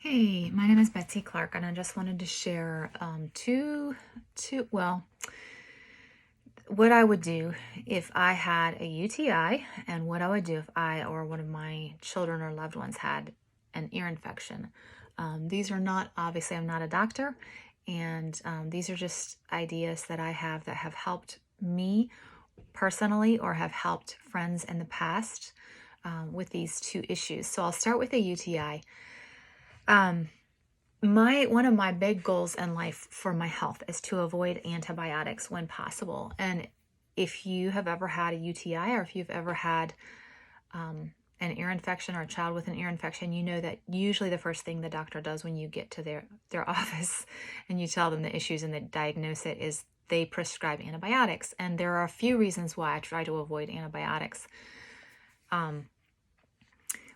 Hey, my name is Betsy Clark, and I just wanted to share what I would do if I had a UTI, and what I would do if I or one of my children or loved ones had an ear infection. These are not, obviously, I'm not a doctor, and these are just ideas that I have that have helped me personally or have helped friends in the past with these two issues. So I'll start with a UTI. Um, one of my big goals in life for my health is to avoid antibiotics when possible. And if you have ever had a UTI, or if you've ever had an ear infection, or a child with an ear infection, you know that usually the first thing the doctor does when you get to their office and you tell them the issues and they diagnose it is they prescribe antibiotics. And there are a few reasons why I try to avoid antibiotics.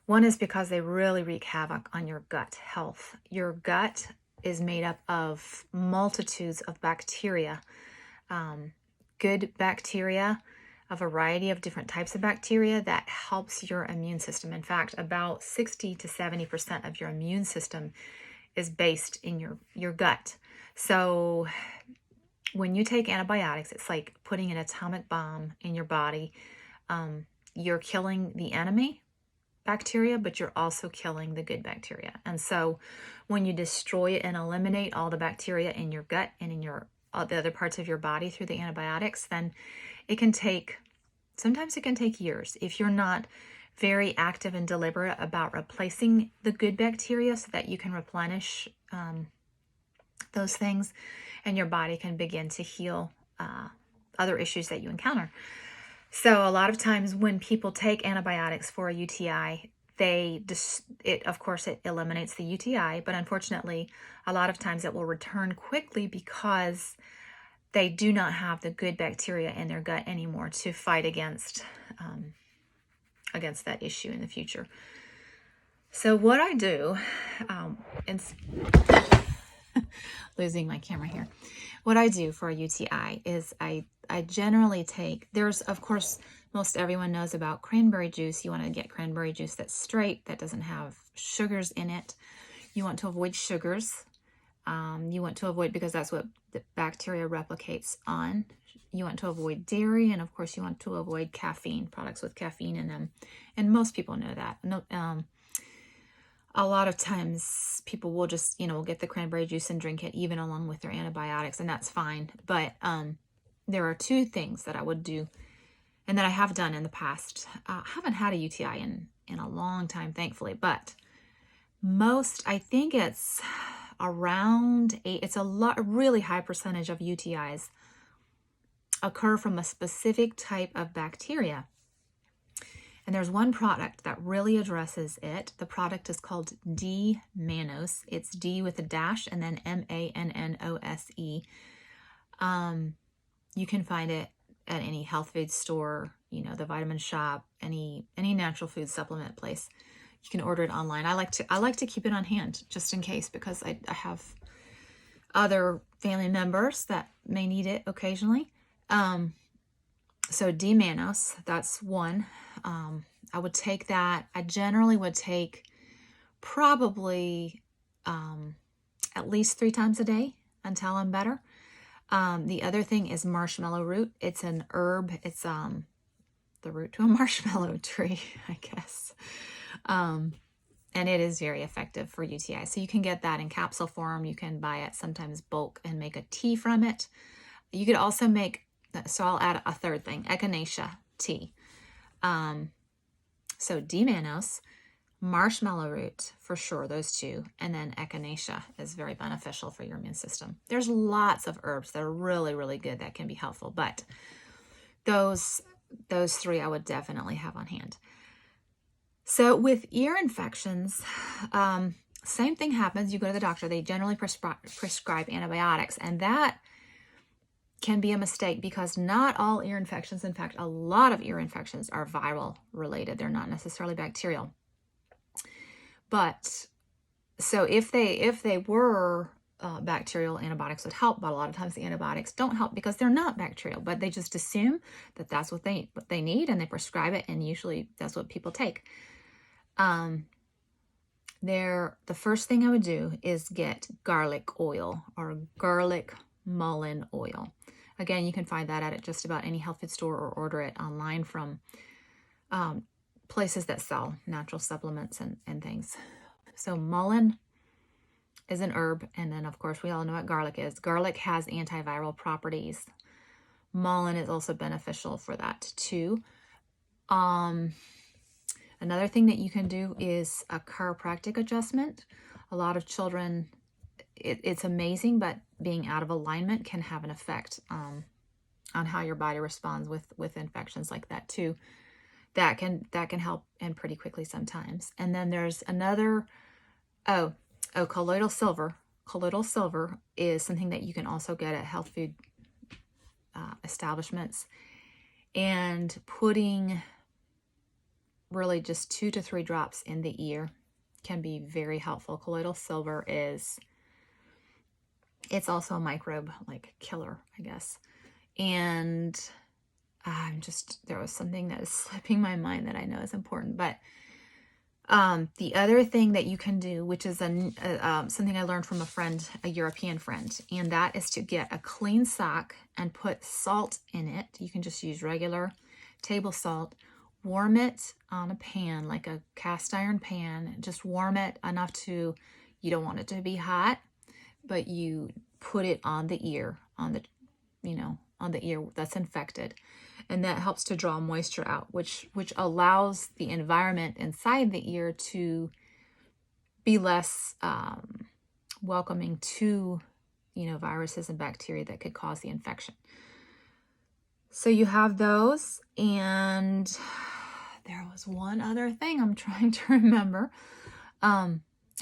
One is because they really wreak havoc on your gut health. Your gut is made up of multitudes of bacteria, good bacteria, a variety of different types of bacteria that helps your immune system. In fact, about 60 to 70% of your immune system is based in your gut. So when you take antibiotics, it's like putting an atomic bomb in your body. You're killing the enemy bacteria, but you're also killing the good bacteria. And so when you destroy and eliminate all the bacteria in your gut and in the other parts of your body through the antibiotics, then sometimes it can take years if you're not very active and deliberate about replacing the good bacteria so that you can replenish those things and your body can begin to heal other issues that you encounter. So a lot of times when people take antibiotics for a UTI, of course, it eliminates the UTI, but unfortunately, a lot of times it will return quickly because they do not have the good bacteria in their gut anymore to fight against that issue in the future. So what I do, losing my camera here. What I do for a UTI is I generally take, there's, of course, most everyone knows about cranberry juice. You want to get cranberry juice that's straight, that doesn't have sugars in it. You want to avoid sugars. You want to avoid, because that's what the bacteria replicates on. You want to avoid dairy, and of course you want to avoid caffeine, products with caffeine in them. And most people know that. A lot of times people will just, get the cranberry juice and drink it even along with their antibiotics, and that's fine. But there are two things that I would do and that I have done in the past. I haven't had a UTI in a long time, thankfully, but I think it's around it's a really high percentage of UTIs occur from a specific type of bacteria. And there's one product that really addresses it. The product is called D-mannose. It's D with a dash and then M-A-N-N-O-S-E. You can find it at any health food store, the Vitamin Shop, any natural food supplement place. You can order it online. I like to keep it on hand just in case, because I have other family members that may need it occasionally. So D-mannose, that's one. I would take that. I generally would take probably at least 3 times a day until I'm better. The other thing is marshmallow root. It's an herb. It's the root to a marshmallow tree, I guess. And it is very effective for UTI. So you can get that in capsule form. You can buy it sometimes bulk and make a tea from it. You could also make, so I'll add a third thing, echinacea tea. So D-mannose, marshmallow root, for sure, those two, and then echinacea is very beneficial for your immune system. There's lots of herbs that are really, really good that can be helpful, but those 3 I would definitely have on hand. So with ear infections, same thing happens. You go to the doctor, they generally prescribe antibiotics, and that can be a mistake because not all ear infections, in fact, a lot of ear infections are viral related. They're not necessarily bacterial. But so if they were bacterial, antibiotics would help, but a lot of times the antibiotics don't help because they're not bacterial, but they just assume that that's what they need and they prescribe it, and usually that's what people take. The first thing I would do is get garlic oil or garlic mullein oil. Again, you can find that at just about any health food store or order it online from places that sell natural supplements and things. So mullein is an herb, and then of course we all know what garlic is. Garlic has antiviral properties. Mullein is also beneficial for that too. Another thing that you can do is a chiropractic adjustment. A lot of children, it's amazing, but being out of alignment can have an effect on how your body responds with infections like that too. That can help, and pretty quickly sometimes. And then there's another, colloidal silver. Colloidal silver is something that you can also get at health food establishments. And putting really just 2 to 3 drops in the ear can be very helpful. Colloidal silver it's also a microbe like killer, I guess. And there was something that is slipping my mind that I know is important. But the other thing that you can do, which is something I learned from a friend, a European friend, and that is to get a clean sock and put salt in it. You can just use regular table salt. Warm it on a pan, like a cast iron pan. Just warm it enough you don't want it to be hot, but you put it on the ear, on the ear that's infected. And that helps to draw moisture out, which allows the environment inside the ear to be less welcoming to, viruses and bacteria that could cause the infection. So you have those, and there was one other thing I'm trying to remember.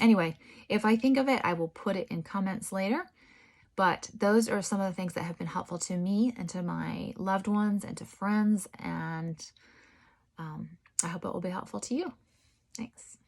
Anyway, if I think of it, I will put it in comments later. But those are some of the things that have been helpful to me and to my loved ones and to friends. And I hope it will be helpful to you. Thanks.